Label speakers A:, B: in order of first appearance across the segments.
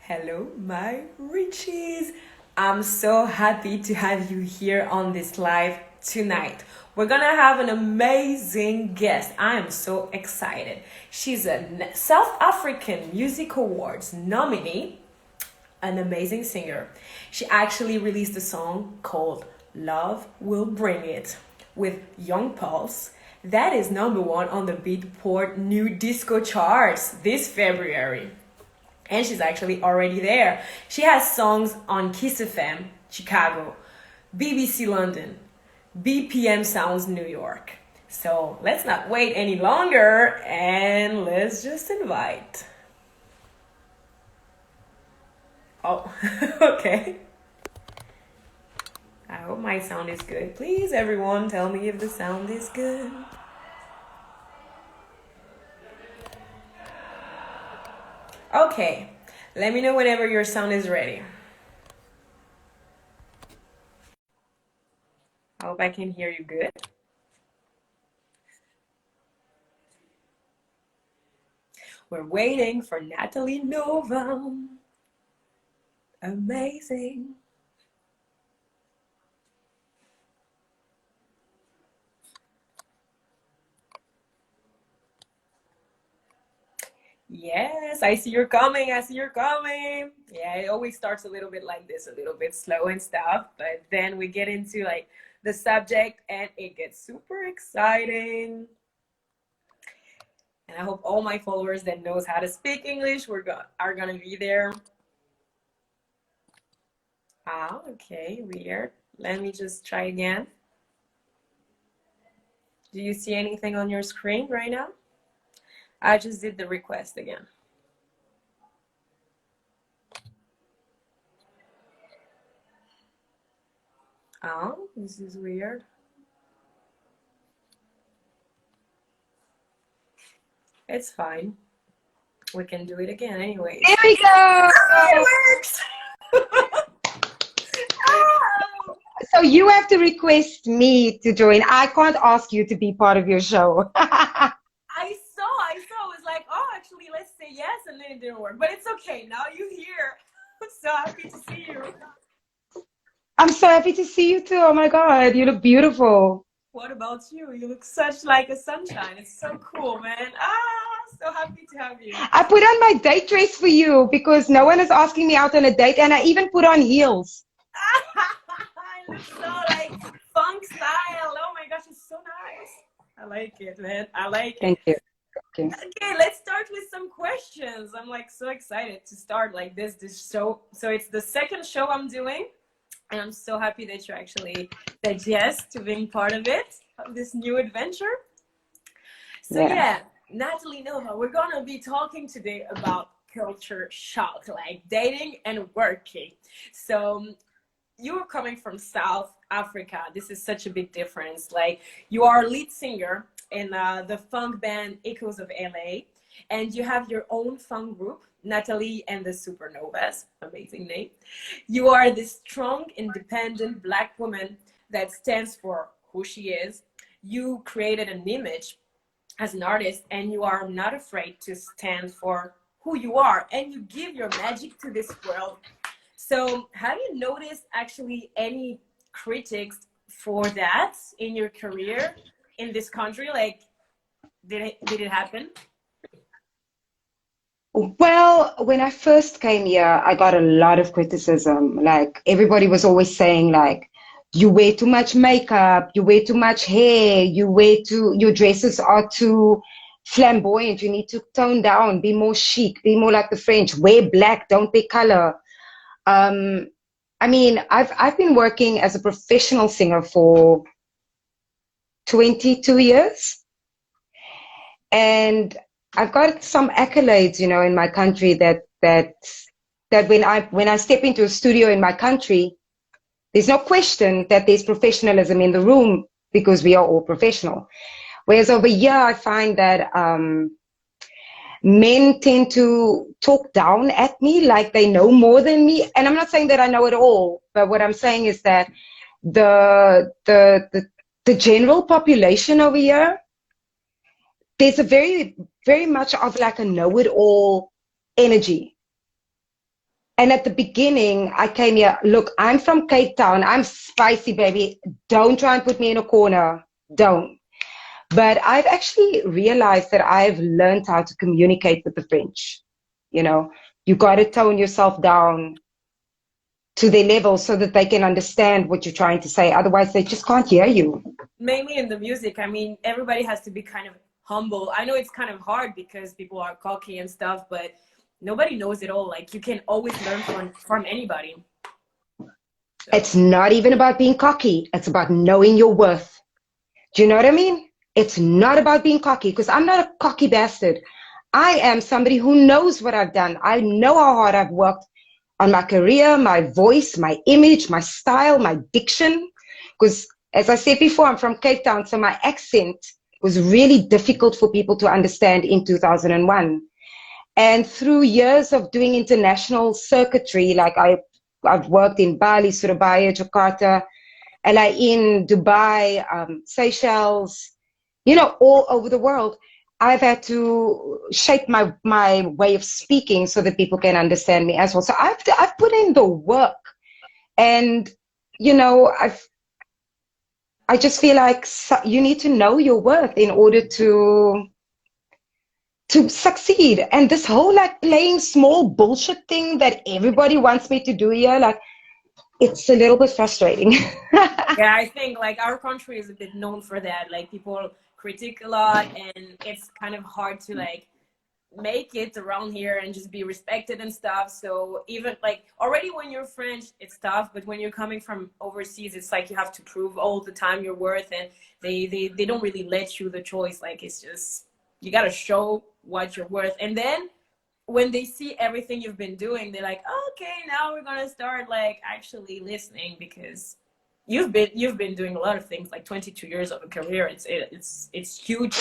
A: Hello, my Richies. I'm so happy to have you here on this live tonight. We're gonna have an amazing guest. I am so excited. She's a South African Music Awards nominee, an amazing singer. She actually released a song called Love Will Bring It with Young Pulse. That is number one on the Beatport new disco charts this February. And she's actually already there. She has songs on Kiss FM, Chicago, BBC London, BPM Sounds New York. So let's not wait any longer and let's just invite. Oh, okay. I hope my sound is good. Please, everyone, tell me if the sound is good. Okay, let me know whenever your sound is ready. I hope I can hear you good. We're waiting for Natalie Nova. Amazing. Yes, I see you're coming. I see you're coming. Yeah, it always starts a little bit like this, a little bit slow and stuff, but then we get into like the subject and it gets super exciting. And I hope all my followers that knows how to speak English are gonna be there. Ah, okay, weird. Let me just try again. Do you see anything on your screen right now? I just did the request again. Oh, this is weird. It's fine. We can do it again anyway.
B: There we go.
A: It works.
B: So you have to request me to join. I can't ask you to be part of your show.
A: I saw. I was like, oh, actually, let's say yes, and then it didn't work. But it's okay. Now you're here. I'm so happy to see you.
B: I'm so happy to see you too. Oh my God, you look beautiful.
A: What about you? You look such like a sunshine. It's so cool, man. So happy to have you.
B: I put on my date dress for you because no one is asking me out on a date, and I even put on heels.
A: I look so like funk style. Oh my gosh, it's so nice. I like it, man. I like it.
B: Thank you.
A: Okay, let's start with some questions. I'm like so excited to start like this show. So it's the second show I'm doing, and I'm so happy that you actually said yes to being part of it, of this new adventure. So yeah, Natalie Nova, we're gonna be talking today about culture shock, like dating and working. So you are coming from South Africa. This is such a big difference. Like you are a lead singer in the funk band Echoes of LA, and you have your own funk group, Natalie and the Supernovas. Amazing name. You are this strong, independent Black woman that stands for who she is. You created an image as an artist, and you are not afraid to stand for who you are, and you give your magic to this world. So have you noticed actually any critics for that in your career in this country? Like, did it happen?
B: Well, when I first came here, I got a lot of criticism. Like everybody was always saying, like, you wear too much makeup, you wear too much hair, your dresses are too flamboyant. You need to tone down, be more chic, be more like the French. Wear black, don't wear color. I mean, I've been working as a professional singer for 22 years, and I've got some accolades, you know, in my country that when I step into a studio in my country, there's no question that there's professionalism in the room because we are all professional. Whereas over here, I find that men tend to talk down at me like they know more than me. And I'm not saying that I know it all, but what I'm saying is that the general population over here, there's a very much of like a know-it-all energy. And at the beginning, I came here, look, I'm from Cape Town. I'm spicy, baby. Don't try and put me in a corner. Don't. But I've actually realized that I've learned how to communicate with the French. You know, you got to tone yourself down to their level so that they can understand what you're trying to say. Otherwise, they just can't hear you.
A: Mainly in the music, I mean, everybody has to be kind of humble. I know it's kind of hard because people are cocky and stuff, but nobody knows it all. Like, you can always learn from anybody. So.
B: It's not even about being cocky. It's about knowing your worth. Do you know what I mean? It's not about being cocky, because I'm not a cocky bastard. I am somebody who knows what I've done. I know how hard I've worked on my career, my voice, my image, my style, my diction. Because as I said before, I'm from Cape Town, so my accent was really difficult for people to understand in 2001. And through years of doing international circuitry, like I've worked in Bali, Surabaya, Jakarta, LA, Dubai, Seychelles, you know, all over the world, I've had to shape my way of speaking so that people can understand me as well. So I've put in the work, and you know, I just feel like you need to know your worth in order to succeed. And this whole like playing small bullshit thing that everybody wants me to do here, like, it's a little bit frustrating.
A: Yeah, I think like our country is a bit known for that. Like, people critique a lot, and it's kind of hard to like make it around here and just be respected and stuff. So even like already when you're French, it's tough, but when you're coming from overseas, it's like you have to prove all the time your worth, and they don't really let you the choice. Like, it's just, you got to show what you're worth. And then when they see everything you've been doing, they're like, oh, okay, now we're gonna start like actually listening, because you've been doing a lot of things, like 22 years of a career. It's huge.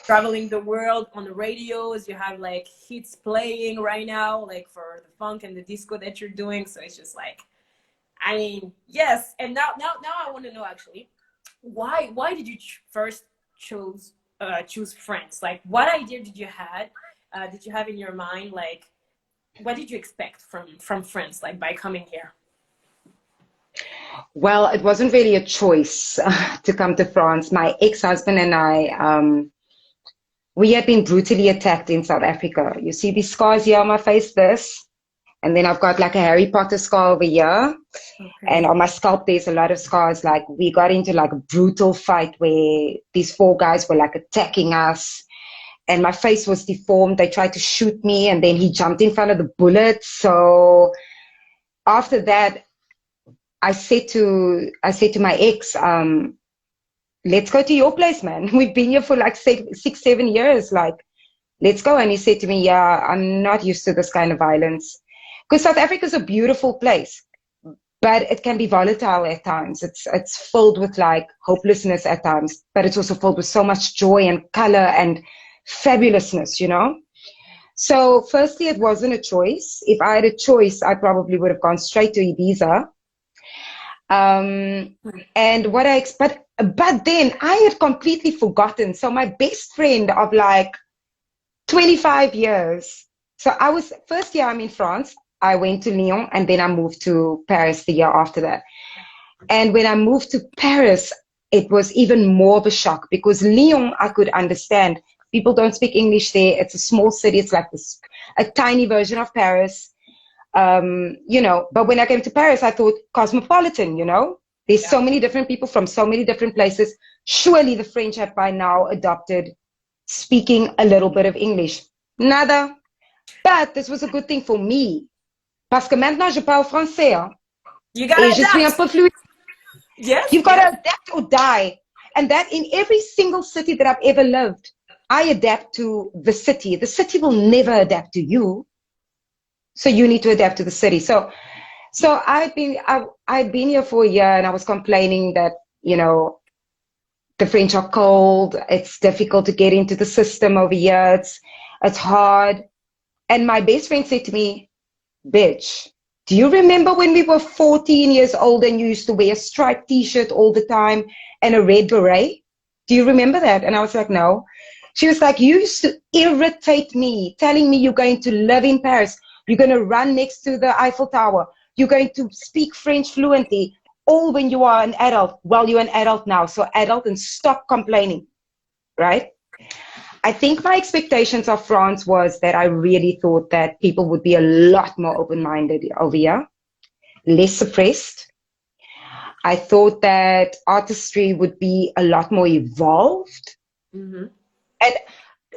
A: Traveling the world on the radios, you have like hits playing right now, like for the funk and the disco that you're doing. So it's just like, I mean, yes. And now I want to know actually, why did you first choose France? Like, what idea did you have in your mind? Like, what did you expect from France, like by coming here?
B: Well, it wasn't really a choice to come to France. My ex-husband and I, we had been brutally attacked in South Africa. You see these scars here on my face, this, and then I've got like a Harry Potter scar over here. Okay. And on my scalp, there's a lot of scars. Like, we got into like a brutal fight where these 4 guys were like attacking us, and my face was deformed. They tried to shoot me, and then he jumped in front of the bullets. So after that, I said to my ex, let's go to your place, man. We've been here for like 6-7 years. Like, let's go. And he said to me, yeah, I'm not used to this kind of violence. Because South Africa is a beautiful place, but it can be volatile at times. It's filled with like hopelessness at times, but it's also filled with so much joy and color and fabulousness, you know? So firstly, it wasn't a choice. If I had a choice, I probably would have gone straight to Ibiza. And what I expect, but then I had completely forgotten. So my best friend of like 25 years. So I was, first year I'm in France, I went to Lyon, and then I moved to Paris the year after that. And when I moved to Paris, it was even more of a shock, because Lyon, I could understand. People don't speak English there. It's a small city. It's like this, a tiny version of Paris. You know, but when I came to Paris, I thought cosmopolitan, you know, there's so many different people from so many different places. Surely the French have by now adopted speaking a little bit of English. Nada. But this was a good thing for me. Parce que maintenant je parle français. Hein?
A: You gotta adapt.
B: Je suis un peu fluide.
A: Yes.
B: You've got to adapt or die. And that in every single city that I've ever lived, I adapt to the city. The city will never adapt to you. So you need to adapt to the city. So I'd been here for a year, and I was complaining that, you know, the French are cold. It's difficult to get into the system over here. It's hard. And my best friend said to me, bitch, do you remember when we were 14 years old and you used to wear a striped t-shirt all the time and a red beret? Do you remember that? And I was like, no. She was like, you used to irritate me, telling me you're going to live in Paris. You're going to run next to the Eiffel Tower. You're going to speak French fluently, all when you are an adult. Well, you're an adult now, so adult, and stop complaining, right? I think my expectations of France was that I really thought that people would be a lot more open-minded over here, less suppressed. I thought that artistry would be a lot more evolved.
A: Mm-hmm.
B: And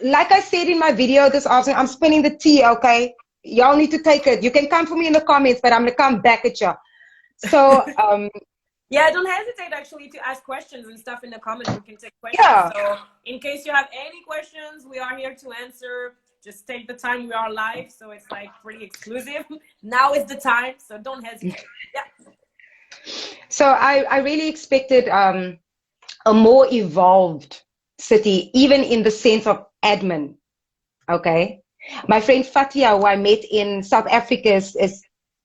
B: like I said in my video this afternoon, I'm spinning the tea, okay? Y'all need to take it. You can come for me in the comments, but I'm going to come back at you. So,
A: yeah, don't hesitate actually to ask questions and stuff in the comments. We can take questions.
B: Yeah.
A: So in case you have any questions, we are here to answer. Just take the time. We are live, so it's like pretty exclusive. Now is the time, so don't hesitate. Yeah.
B: So I really expected a more evolved city, even in the sense of admin. Okay. My friend Fatia, who I met in South Africa,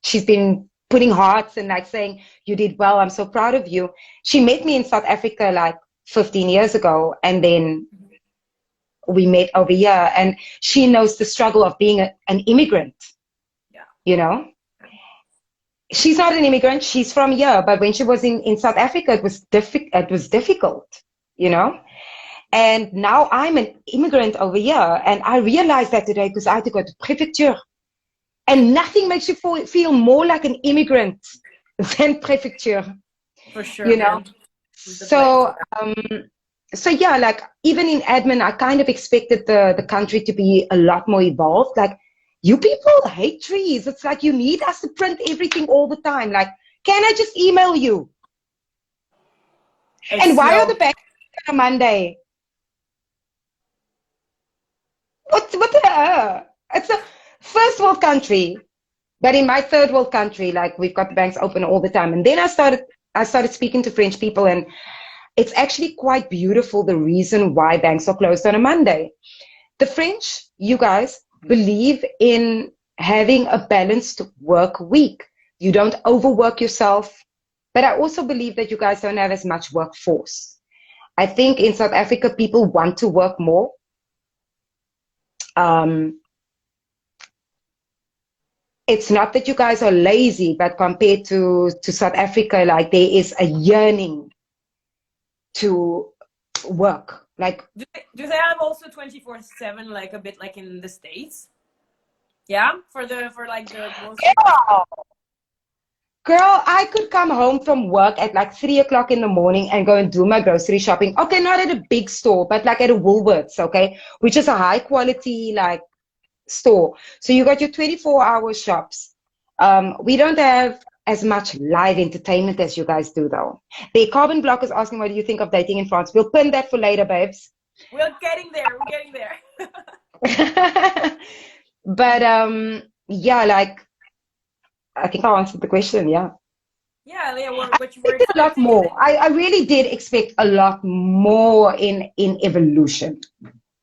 B: she's been putting hearts and like saying, you did well, I'm so proud of you. She met me in South Africa like 15 years ago, and then we met over here, and she knows the struggle of being an immigrant.
A: Yeah.
B: You know, she's not an immigrant, she's from here, but when she was in South Africa, it was difficult, you know. And now I'm an immigrant over here, and I realized that today because I had to go to prefecture. And nothing makes you feel more like an immigrant than prefecture.
A: For sure.
B: You know? So yeah, like even in admin, I kind of expected the country to be a lot more evolved. Like, you people hate trees. It's like you need us to print everything all the time. Like, can I just email you? And why are the banks on a Monday? What the? It's a first world country, but in my third world country, like, we've got the banks open all the time. And then I started speaking to French people, and it's actually quite beautiful, the reason why banks are closed on a Monday. The French, you guys, believe in having a balanced work week. You don't overwork yourself. But I also believe that you guys don't have as much workforce. I think in South Africa, people want to work more. It's not that you guys are lazy, but compared to South Africa, like, there is a yearning to work. Like,
A: do they have also 24/7, like a bit like in the States? Yeah, for like the
B: yeah. Girl, I could come home from work at like 3 o'clock in the morning and go and do my grocery shopping. Okay, not at a big store, but like at a Woolworths, okay, which is a high quality like store. So you got your 24-hour shops. We don't have as much live entertainment as you guys do, though. The Carbon Block is asking, what do you think of dating in France? We'll pin that for later, babes.
A: We're getting there. We're getting there.
B: But yeah, like, I think I answered the question. Yeah.
A: Yeah,
B: What you were expecting? A lot more. I really did expect a lot more in evolution.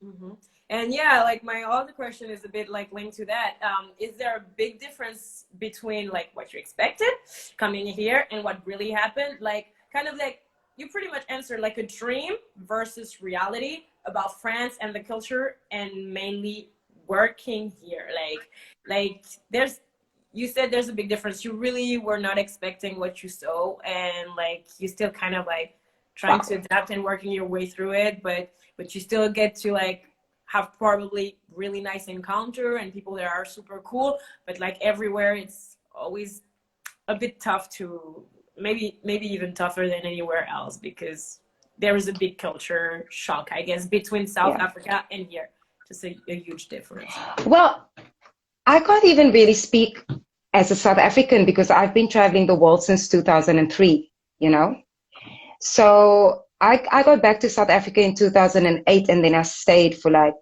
A: Mm-hmm. And yeah, like my other question is a bit like linked to that. Is there a big difference between like what you expected coming here and what really happened? Like, kind of like you pretty much answered like a dream versus reality about France and the culture, and mainly working here. Like you said there's a big difference. You really were not expecting what you saw, and like you still kind of like trying to adapt and working your way through it, but you still get to like have probably really nice encounter and people that are super cool, but like everywhere it's always a bit tough to maybe even tougher than anywhere else, because there is a big culture shock, I guess, between South Africa and here. Just a huge difference. Well,
B: I can't even really speak as a South African because I've been traveling the world since 2003, you know? So I got back to South Africa in 2008, and then I stayed for like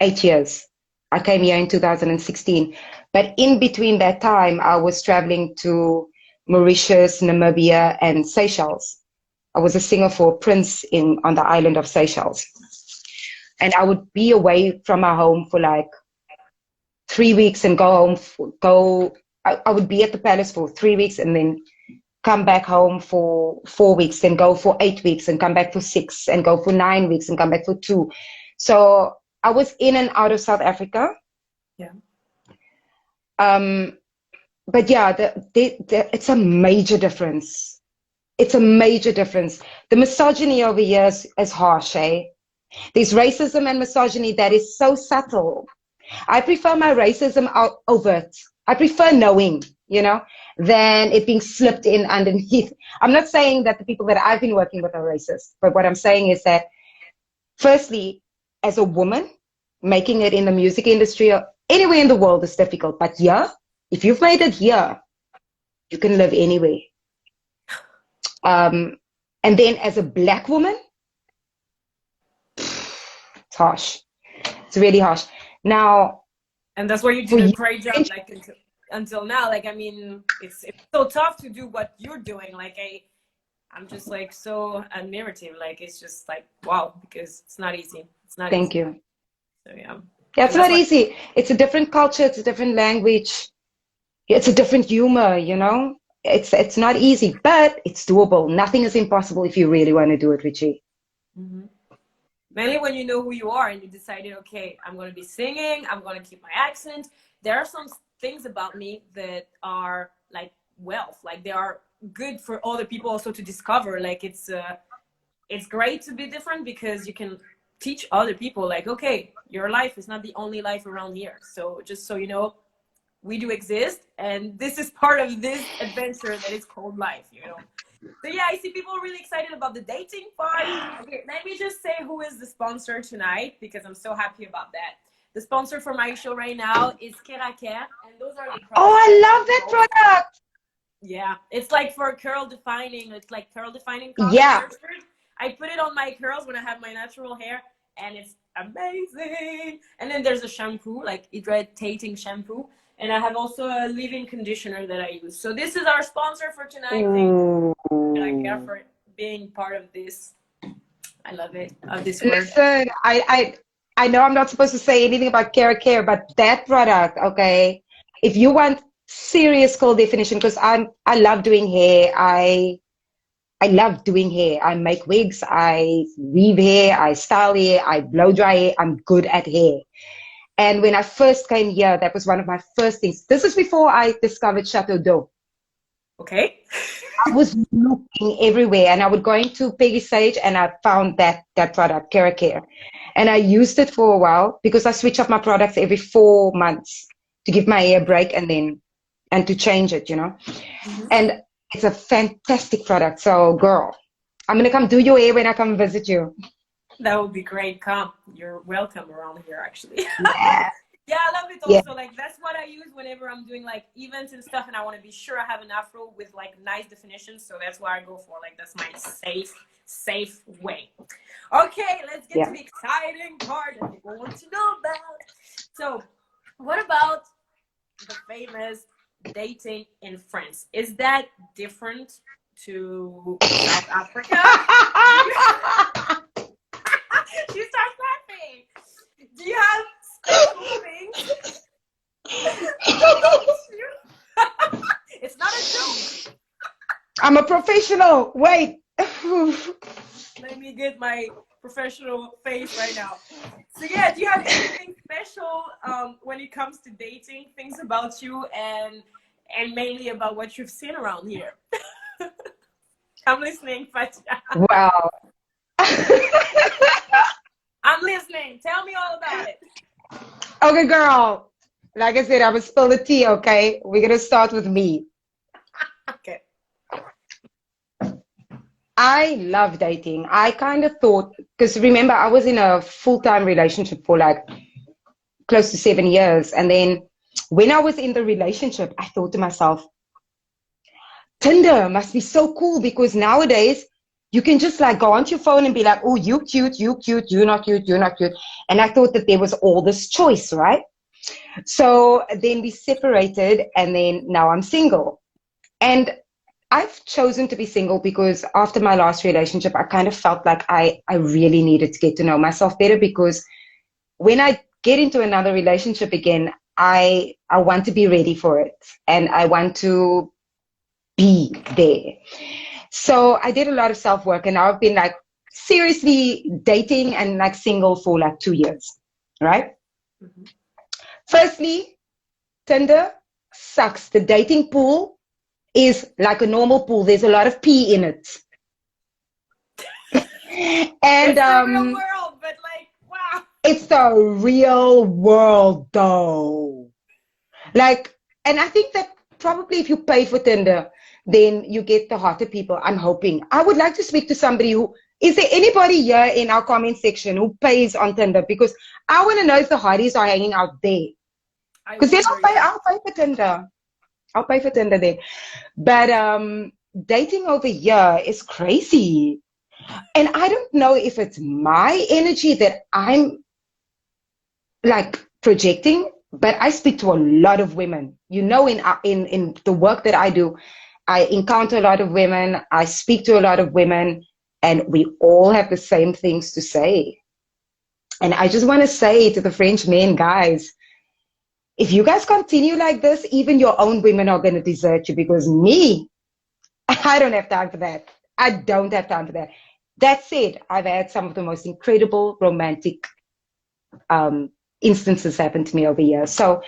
B: 8 years. I came here in 2016. But in between that time, I was traveling to Mauritius, Namibia, and Seychelles. I was a singer for Prince on the island of Seychelles. And I would be away from my home for like 3 weeks and go home. I would be at the palace for 3 weeks and then come back home for 4 weeks, then go for 8 weeks and come back for 6, and go for 9 weeks and come back for 2. So I was in and out of South Africa.
A: Yeah.
B: But yeah, it's a major difference. It's a major difference. The misogyny over here is harsh, eh? There's racism and misogyny that is so subtle. I prefer my racism overt. I prefer knowing, than it being slipped in underneath. I'm not saying that the people that I've been working with are racist, but what I'm saying is that, firstly, as a woman, making it in the music industry or anywhere in the world is difficult. But yeah, if you've made it here, you can live anywhere. And then as a Black woman, it's harsh. It's really harsh. Now,
A: and that's why you did a great job, like until now. Like, I mean, it's so tough to do what you're doing. Like, I'm just like so admirative. Like, it's just like wow, because it's not easy. It's not.
B: Thank
A: easy.
B: you.
A: So yeah.
B: Yeah, it's not easy. It's a different culture. It's a different language. It's a different humor. It's not easy, but it's doable. Nothing is impossible if you really want to do it, Richie.
A: Mm-hmm. Mainly when you know who you are and you decided, okay, I'm going to be singing, I'm going to keep my accent. There are some things about me that are like wealth, like they are good for other people also to discover. Like it's great to be different because you can teach other people like, okay, your life is not the only life around here. So just so you know, we do exist and this is part of this adventure that is called life, So yeah, I see people really excited about the dating part. Okay, let me just say who is the sponsor tonight because I'm so happy about that. The sponsor for my show right now is 𝔸𝔸𝕝, and those are the products.
B: Oh, I love that product.
A: Yeah, it's like for curl defining. It's like curl defining.
B: Yeah.
A: I put it on my curls when I have my natural hair, and it's amazing. And then there's a shampoo, like hydrating shampoo. And I have also a leave-in conditioner that I use. So this is our sponsor for tonight. Thank you, 𝔸𝔸𝕝, for being part of this. I love it. Of this word.
B: Listen, I know I'm not supposed to say anything about 𝔸𝔸𝕝, but that product, okay, if you want serious cool definition, because I love doing hair. I love doing hair. I make wigs, I weave hair, I style hair, I blow dry hair. I'm good at hair. And when I first came here, that was one of my first things. This is before I discovered Chateau d'Eau.
A: Okay.
B: I was looking everywhere, and I would go into Peggy Sage, and I found that product, 𝔸𝔸𝕝. And I used it for a while because I switch up my products every 4 months to give my hair a break and to change it,
A: Mm-hmm.
B: And it's a fantastic product. So, girl, I'm going to come do your hair when I come visit you.
A: That would be great. Come. You're welcome around here, actually.
B: Yeah.
A: Yeah, I love it also. Yeah. Like, that's what I use whenever I'm doing, like, events and stuff, and I want to be sure I have an afro with, like, nice definitions. So that's what I go for. Like, that's my safe way. Okay, let's get to the exciting part that people want to know about. So, what about the famous dating in France? Is that different to South Africa? She starts laughing. Do you have special things? It's not a joke.
B: I'm a professional. Wait.
A: Let me get my professional face right now. So yeah, do you have anything special when it comes to dating? Things about you and mainly about what you've seen around here. I'm listening, Fatia.
B: Wow.
A: I'm listening. Tell me all about it.
B: Okay, girl. Like I said, I will spill the tea, okay? We're going to start with me.
A: Okay.
B: I love dating. I kind of thought, because remember, I was in a full-time relationship for like close to 7 years. And then when I was in the relationship, I thought to myself, Tinder must be so cool because nowadays you can just like go onto your phone and be like, oh, you cute, you're not cute, you're not cute. And I thought that there was all this choice, right? So then we separated and then now I'm single. And I've chosen to be single because after my last relationship, I kind of felt like I really needed to get to know myself better because when I get into another relationship again, I want to be ready for it and I want to be there. So I did a lot of self-work and now I've been like seriously dating and like single for like 2 years, right? Mm-hmm. Firstly, Tinder sucks. The dating pool is like a normal pool. There's a lot of pee in it. And
A: it's the real world, but like, wow.
B: it's the real world though. Like, and I think that probably if you pay for Tinder, then you get the hotter people. I'm hoping. I would like to speak to somebody who, is there anybody here in our comment section who pays on Tinder? Because I want to know if the hotties are hanging out there. Because then I'll pay for Tinder. I'll pay for Tinder there. But dating over here is crazy. And I don't know if it's my energy that I'm like projecting, but I speak to a lot of women. You know, in the work that I do, I encounter a lot of women. I speak to a lot of women, and we all have the same things to say. And I just want to say to the French men, guys, if you guys continue like this, even your own women are going to desert you, because me, I don't have time for that. I don't have time for that. That said, I've had some of the most incredible romantic instances happen to me over here. So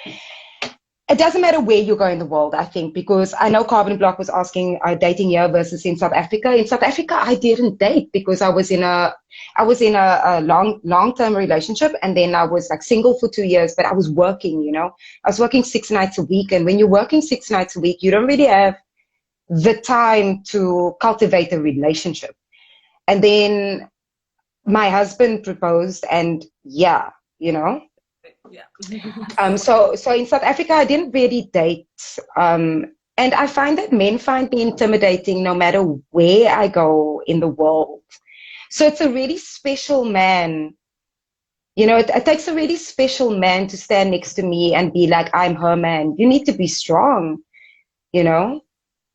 B: it doesn't matter where you go in the world, I think, because I know Carbon Block was asking dating here versus in South Africa. In South Africa, I didn't date because I was in a long-term relationship, and then I was like single for 2 years, but I was working, you know. I was working 6 nights a week, and when you're working 6 nights a week, you don't really have the time to cultivate a relationship. And then my husband proposed, and yeah, you know.
A: Yeah.
B: So in South Africa, I didn't really date. And I find that men find me intimidating no matter where I go in the world. So it's a really special man. You know, it takes a really special man to stand next to me and be like, I'm her man. You need to be strong, you know,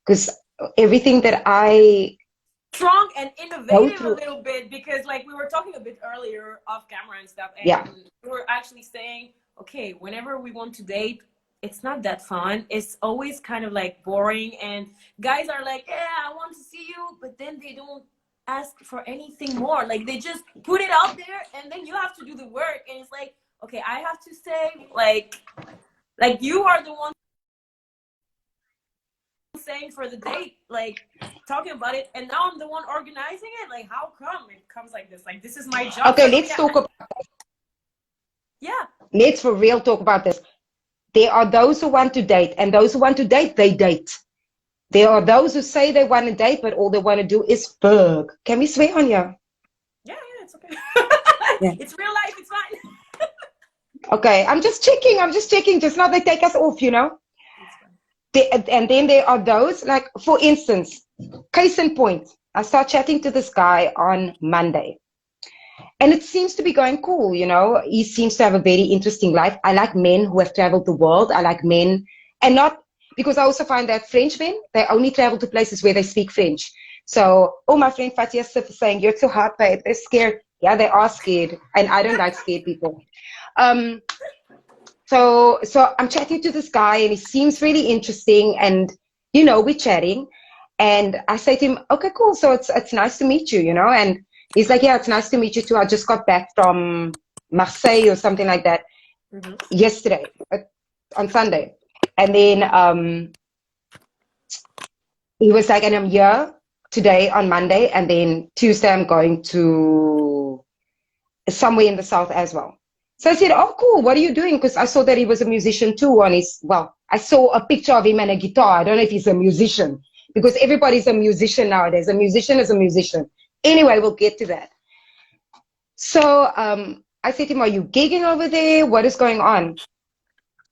B: because everything that I
A: strong and innovative a little bit, because like we were talking a bit earlier off camera and stuff, and we were actually saying, okay, whenever we want to date, it's not that fun. It's always kind of like boring, and guys are like, yeah, I want to see you, but then they don't ask for anything more. Like they just put it out there, and then you have to do the work, and it's like, okay, I have to say, like you are the one saying for the date, like talking about it, and now I'm the one organizing it. Like, how come it comes like this? Like, this is my job.
B: Okay, let's talk about this.
A: Yeah,
B: let's for real talk about this. There are those who want to date, and those who want to date, they date. There are those who say they want to date, but all they want to do is fuck. Can we swear on you?
A: Yeah, it's okay. Yeah. It's real life, it's fine.
B: Okay, I'm just checking, just not they take us off, you know. And then there are those, like, for instance, case in point, I start chatting to this guy on Monday, and it seems to be going cool, you know. He seems to have a very interesting life. I like men who have traveled the world. I like men, and not, because I also find that French men, they only travel to places where they speak French. So, oh, my friend Fatia is saying, you're too hot, babe. They're scared. Yeah, they are scared, and I don't like scared people. So I'm chatting to this guy, and he seems really interesting, and, you know, we're chatting, and I say to him, okay, cool. So it's nice to meet you, you know? And he's like, yeah, it's nice to meet you too. I just got back from Marseille or something like that yesterday, on Sunday. And then he was like, and I'm here today on Monday, and then Tuesday I'm going to somewhere in the south as well. So I said, oh, cool, what are you doing? Because I saw that he was a musician too on his, well, I saw a picture of him and a guitar. I don't know if he's a musician, because everybody's a musician nowadays. A musician is a musician. Anyway, we'll get to that. So I said to him, are you gigging over there? What is going on?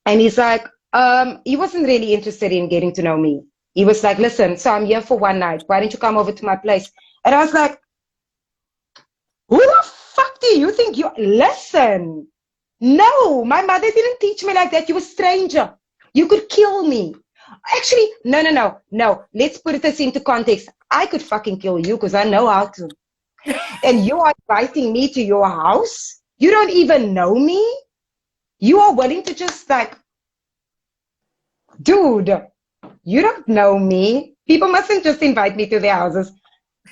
B: And he's like, he wasn't really interested in getting to know me. He was like, listen, so I'm here for one night. Why don't you come over to my place? And I was like, who the fuck do you think you are? Listen. No, my mother didn't teach me like that. You're a stranger. You could kill me. Actually, no. Let's put this into context. I could fucking kill you because I know how to. And you are inviting me to your house? You don't even know me? You are willing to just like, dude, you don't know me. People mustn't just invite me to their houses.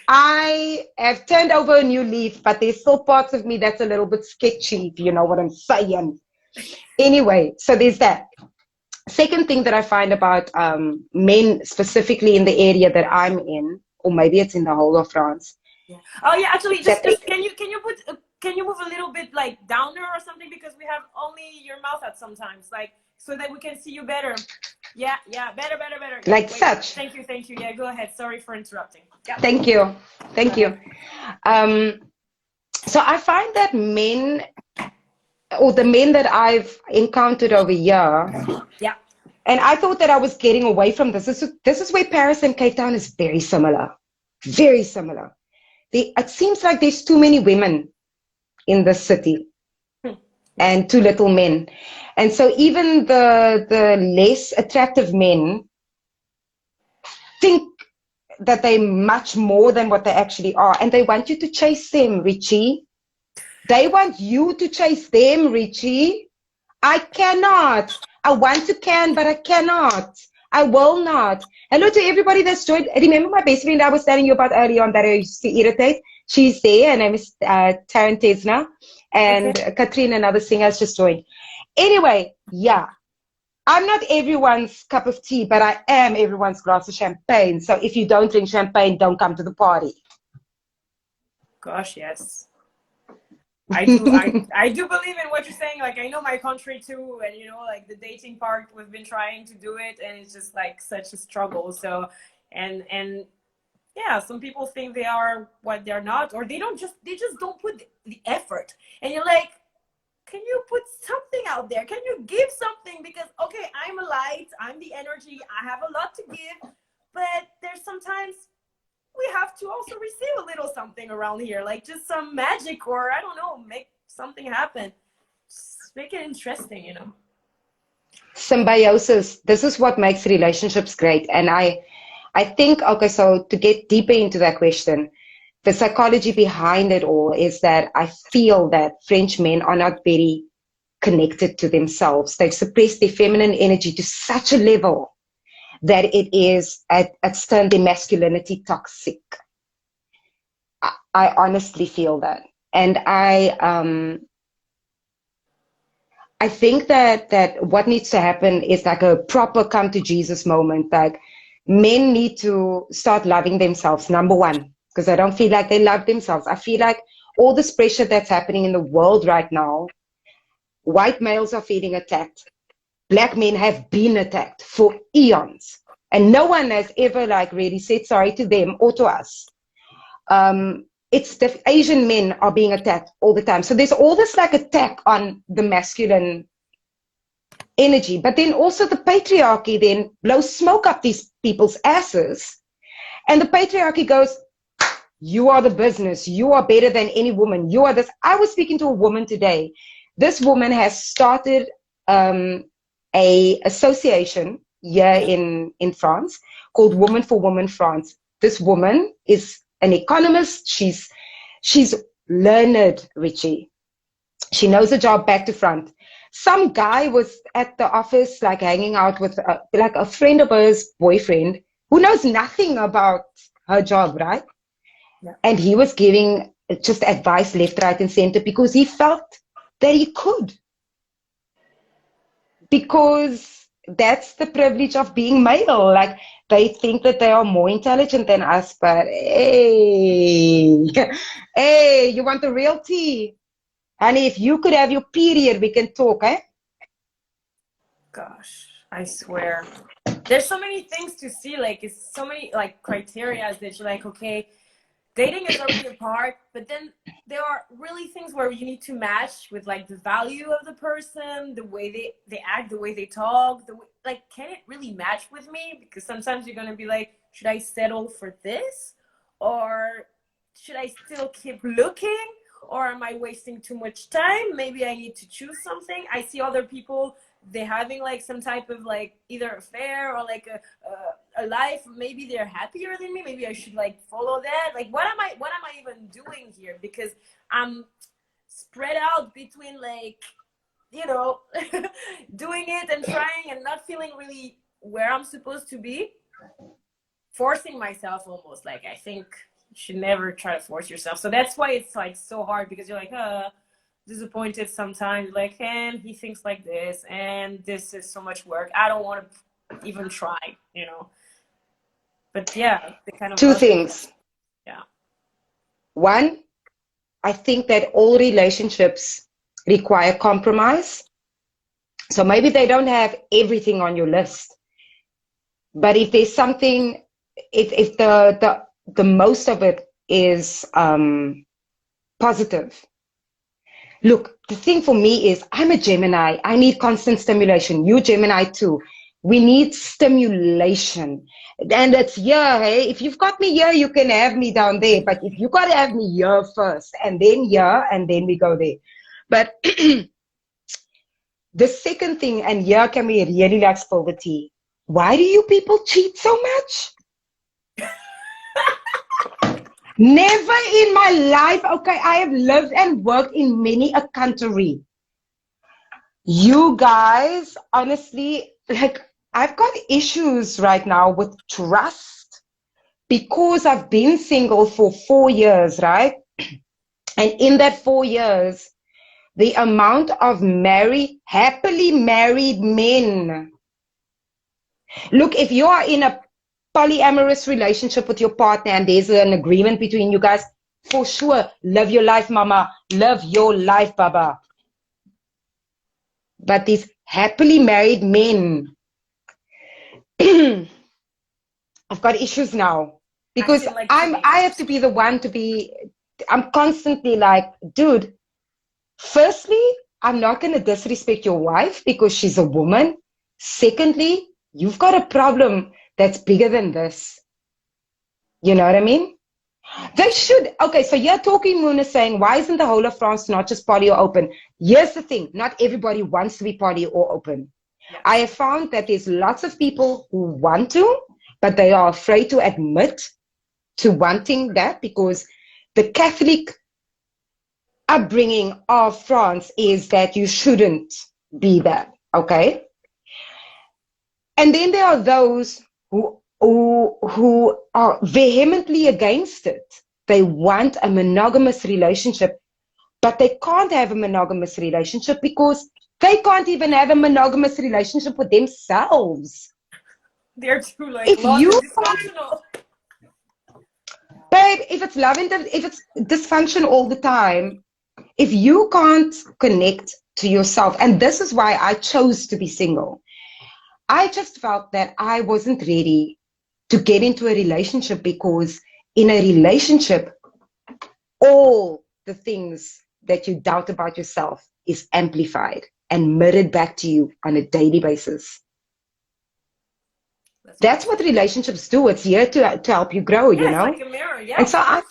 B: I have turned over a new leaf, but there's still parts of me that's a little bit sketchy, if you know what I'm saying. Anyway, so there's that. Second thing that I find about men, specifically in the area that I'm in, or maybe it's in the whole of France.
A: Yeah. Oh yeah, actually,
B: That
A: just can you move a little bit like downer or something, because we have only your mouth out sometimes, like so that we can see you better. Yeah, yeah, better. Yeah,
B: like
A: wait.
B: such.
A: Thank you. Yeah, go ahead. Sorry for interrupting. Yeah.
B: Thank you.
A: Go
B: Thank you.
A: ahead.
B: So I find that men, or the men that I've encountered over here,
A: Yeah.
B: and I thought that I was getting away from this. This is where Paris and Cape Town is very similar. Very similar. It seems like there's too many women in the city and too little men. And so even the less attractive men think that they're much more than what they actually are. And they want you to chase them, Richie. They want you to chase them, Richie. I cannot. I want to can, but I cannot. I will not. Hello to everybody that's joined. Remember my best friend I was telling you about earlier on that I used to irritate? She's there. Her name is Taryn Tesna. And
A: Okay.
B: Katrina, another singer, has just joined. Anyway, yeah. I'm not everyone's cup of tea, but I am everyone's glass of champagne. So if you don't drink champagne, don't come to the party.
A: Gosh, yes. I do. I do believe in what you're saying. Like, I know my country too, and you know, like the dating part, we've been trying to do it, and it's just like such a struggle. So, and yeah, some people think they are what they're not, or they just don't put the effort. And you're like, can you put something out there? Can you give something? Because okay, I'm a light, I'm the energy, I have a lot to give, but there's sometimes we have to also receive a little something around here, like just some magic, or I don't know, make something happen. Just make it interesting, you know.
B: Symbiosis. This is what makes relationships great. And I think, okay, so to get deeper into that question, the psychology behind it all is that I feel that French men are not very connected to themselves. They've suppressed their feminine energy to such a level that it's turned their masculinity toxic. I honestly feel that. And I think that what needs to happen is like a proper come to Jesus moment. Like men need to start loving themselves, number one, because I don't feel like they love themselves. I feel like all this pressure that's happening in the world right now, white males are feeling attacked. Black men have been attacked for eons. And no one has ever like really said sorry to them or to us. It's the Asian men are being attacked all the time. So there's all this like attack on the masculine energy, but then also the patriarchy then blows smoke up these people's asses. And the patriarchy goes, you are the business. You are better than any woman. You are this. I was speaking to a woman today. This woman has started a association here in France called Woman for Woman France. This woman is an economist. She's learned, Richie. She knows the job back to front. Some guy was at the office, like hanging out with like a friend of hers boyfriend who knows nothing about her job, right?
A: Yeah.
B: And he was giving just advice left, right, and center because he felt that he could. Because that's the privilege of being male. Like they think that they are more intelligent than us, but hey, hey, you want the real tea? And if you could have your period, we can talk, eh?
A: Gosh, I swear. There's so many things to see, like it's so many like criteria that you're like, okay, dating is already a part, but then there are really things where you need to match with like the value of the person, the way they act, the way they talk, the way, like, can it really match with me? Because sometimes you're gonna be like, should I settle for this, or should I still keep looking, or am I wasting too much time? Maybe I need to choose something. I see other people, they're having like some type of like either affair or like a life. Maybe they're happier than me. Maybe I should like follow that. Like what am I even doing here? Because I'm spread out between like, you know, doing it and trying and not feeling really where I'm supposed to be, forcing myself almost. Like I think you should never try to force yourself. So that's why it's like so hard, because you're like disappointed sometimes, like, and he thinks like this, and this is so much work, I don't want to even try, you know. But yeah, the kind of
B: Two
A: husband,
B: things.
A: yeah.
B: One, I think that all relationships require compromise. So maybe they don't have everything on your list, but if there's something, if the most of it is positive. Look, the thing for me is I'm a Gemini. I need constant stimulation. You Gemini too. We need stimulation. And it's here, hey? If you've got me here, you can have me down there. But if you got to have me here first, and then here, and then we go there. But the second thing, and here can we really like spill the tea. Why do you people cheat so much? Never in my life. Okay, I have lived and worked in many a country. You guys, honestly, like, I've got issues right now with trust because I've been single for 4 years, right? And in that 4 years, the amount of happily married men. Look, if you are in a polyamorous relationship with your partner and there's an agreement between you guys, for sure, live your life, mama. Live your life, baba. But these happily married men, I've got issues now because
A: Acting like
B: I have
A: teenagers.
B: to be the one to be. I'm constantly like, dude. Firstly, I'm not going to disrespect your wife because she's a woman. Secondly, you've got a problem that's bigger than this. You know what I mean? They should. Okay, so you're talking, Moon is saying, why isn't the whole of France not just poly or open? Here's the thing. Not everybody wants to be poly or open.
A: Yes.
B: I have found that there's lots of people who want to, but they are afraid to admit to wanting that because the Catholic upbringing of France is that you shouldn't be that, okay? And then there are those who are vehemently against it. They want a monogamous relationship, but they can't have a monogamous relationship because they can't even have a monogamous relationship with themselves.
A: They're too like
B: If
A: love
B: you,
A: and dysfunctional.
B: babe, if it's love and if it's dysfunction all the time, if you can't connect to yourself, and this is why I chose to be single, I just felt that I wasn't ready to get into a relationship because in a relationship, all the things that you doubt about yourself is amplified and mirrored back to you on a daily basis. That's what relationships do. It's here to help you grow,
A: Yeah,
B: you
A: it's
B: know?
A: like a mirror. Yeah,
B: And
A: of
B: so
A: course.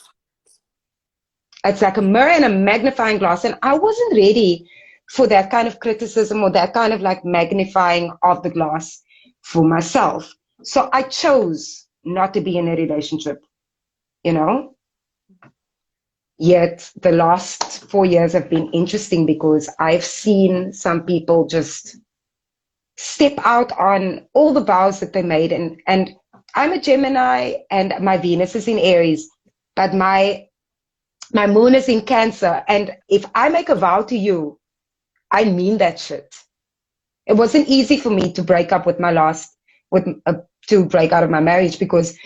B: it's like a mirror and a magnifying glass. And I wasn't ready for that kind of criticism or that kind of like magnifying of the glass for myself. So I chose not to be in a relationship, you know? Yet the last 4 years have been interesting because I've seen some people just step out on all the vows that they made. And I'm a Gemini and my Venus is in Aries, but my moon is in Cancer. And if I make a vow to you, I mean that shit. It wasn't easy for me to break up with to break out of my marriage because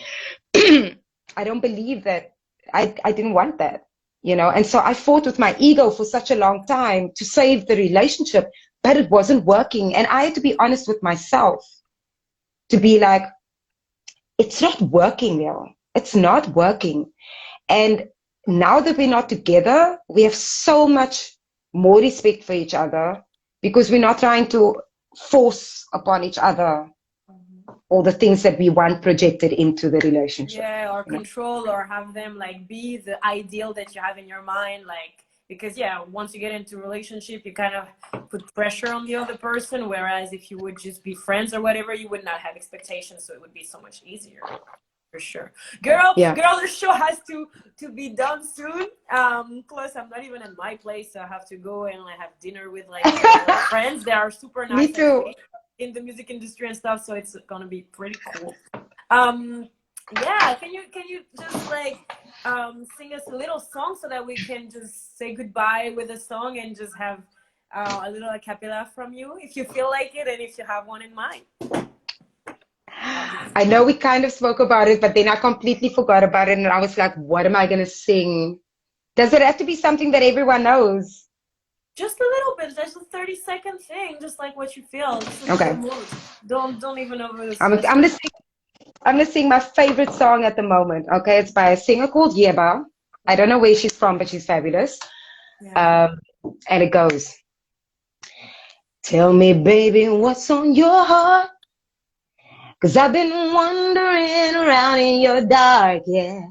B: I don't believe that I didn't want that, you know? And so I fought with my ego for such a long time to save the relationship, but it wasn't working. And I had to be honest with myself to be like, it's not working, Lil. It's not working. And now that we're not together, we have so much more respect for each other because we're not trying to force upon each other all the things that we want projected into the relationship.
A: Yeah, or control or have them like be the ideal that you have in your mind, like, because yeah, once you get into a relationship you kind of put pressure on the other person, whereas if you would just be friends or whatever, you would not have expectations, so it would be so much easier. For sure. Girl, the show has to be done soon. Plus I'm not even at my place, so I have to go and I have dinner with like friends that are super nice.
B: Me too.
A: In the music industry and stuff, so it's gonna be pretty cool. Yeah, can you just like sing us a little song so that we can just say goodbye with a song and just have a little a cappella from you if you feel like it and if you have one in mind.
B: I know we kind of spoke about it, but then I completely forgot about it, and I was like, what am I going to sing? Does it have to be something that everyone knows?
A: Just a little bit. There's a 30-second thing, just like what you feel. Just a
B: Okay.
A: good mood. Don't even over the
B: I'm gonna sing. I'm gonna sing my favorite song at the moment. Okay, it's by a singer called 𝔸𝔾𝕀ℝ. I don't know where she's from, but she's fabulous.
A: Yeah.
B: And it goes, tell me, baby, what's on your heart? 'Cause I've been wandering around in your dark, yeah.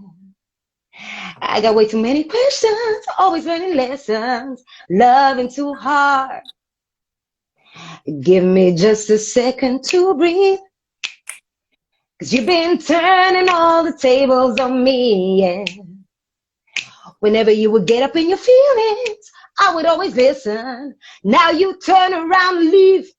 B: I got way too many questions, always learning lessons, loving too hard. Give me just a second to breathe. 'Cause you've been turning all the tables on me, yeah. Whenever you would get up in your feelings, I would always listen. Now you turn around and leave.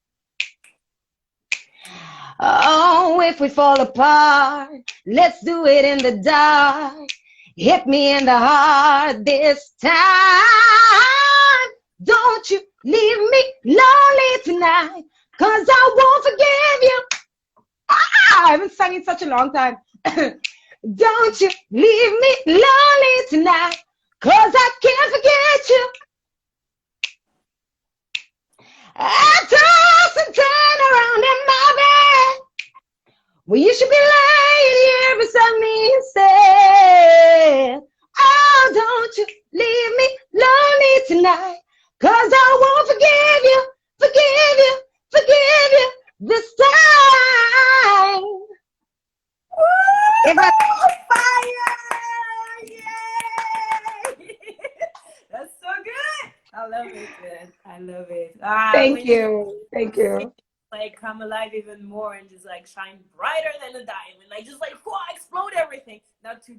B: Oh, if we fall apart, let's do it in the dark. Hit me in the heart this time. Don't you leave me lonely tonight, 'cause I won't forgive you. I haven't sung in such a long time. Don't you leave me lonely tonight, 'cause I can't forget you. I toss and turn around in my bed. Well, you should be laying here beside me instead. Oh, don't you leave me lonely tonight, 'cause I won't forgive you, forgive you, forgive you this time.
A: Woo!
B: If I
A: Fire! Yay! That's so good. I love it, man. I love it.
B: Thank
A: When you
B: you. Thank
A: sing,
B: you.
A: like come alive even more and just like shine brighter than a diamond, like just like whoa, explode everything. Not to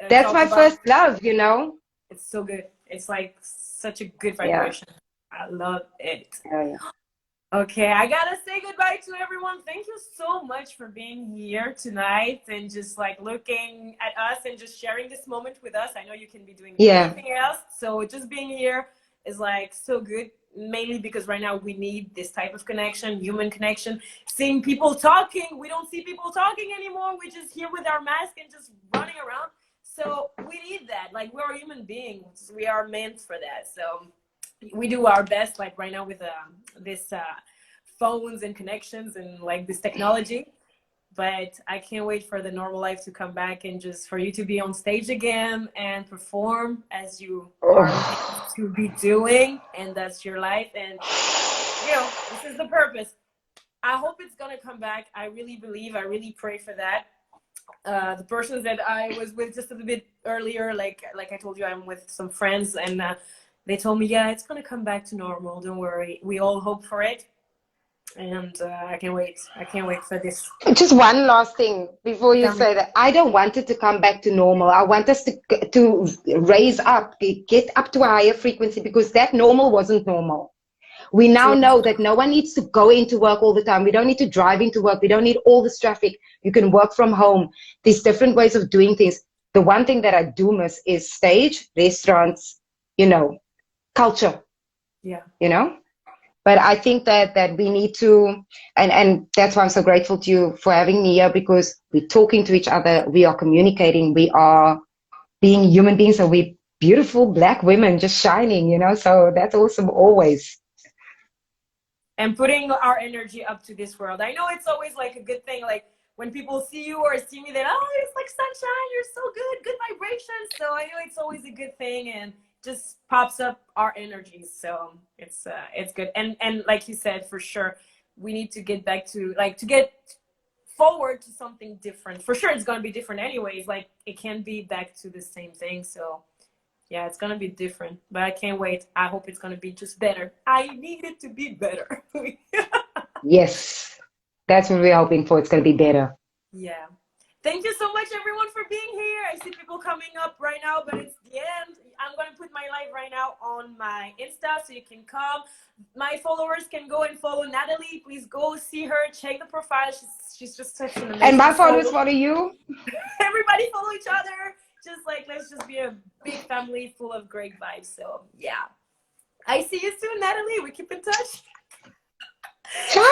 B: That's
A: talk
B: my
A: about.
B: first love, you know?
A: It's so good. It's like such a good
B: Yeah.
A: vibration. I love it.
B: Yeah.
A: Okay, I gotta say goodbye to everyone. Thank you so much for being here tonight and just like looking at us and just sharing this moment with us. I know you can be doing
B: Yeah.
A: anything else, so just being here is like so good, mainly because right now we need this type of connection, human connection. Seeing people talking, we don't see people talking anymore. We're just here with our mask and just running around. So we need that. Like we're human beings. We are meant for that. So we do our best, like right now with this phones and connections and like this technology. But I can't wait for the normal life to come back and just for you to be on stage again and perform as you are meant to be doing, and that's your life. And you know, this is the purpose. I hope it's gonna come back. I really believe. I really pray for that. The persons that I was with just a little bit earlier, like I told you, I'm with some friends, and they told me, yeah, it's gonna come back to normal. Don't worry. We all hope for it, and I can't wait. I can't wait for this.
B: Just one last thing before you say that. I don't want it to come back to normal. I want us to raise up, get up to a higher frequency, because that normal wasn't normal. We now
A: True.
B: know that no one needs to go into work all the time. We don't need to drive into work. We don't need all this traffic. You can work from home. There's different ways of doing things. The one thing that I do miss is stage, restaurants, you know, culture,
A: Yeah.
B: you know. But I think that we need to, and that's why I'm so grateful to you for having me here, because we're talking to each other, we are communicating, we are being human beings, and we're beautiful Black women just shining, you know. So that's awesome always.
A: And putting our energy up to this world. I know it's always like a good thing, like when people see you or see me, they're, oh, it's like sunshine, you're so good vibrations. So I know it's always a good thing and just pops up our energies. So it's good. And like you said, for sure, we need to get back to like to get forward to something different. For sure, it's gonna be different anyways. Like it can't be back to the same thing. So yeah, it's gonna be different, but I can't wait. I hope it's gonna be just better. I need it to be better.
B: Yes, that's what we're hoping for. It's going to be better.
A: Yeah. Thank you so much, everyone, for being here. I see people coming up right now, but it's the end. I'm going to put my live right now on my Insta so you can come. My followers can go and follow Natalie. Please go see her, check the profile. She's just such an amazing
B: And my followers
A: soul.
B: follow you?
A: Everybody follow each other. Just like, let's just be a big family full of great vibes. So yeah, I see you soon, Natalie. We keep in touch.
B: Ciao!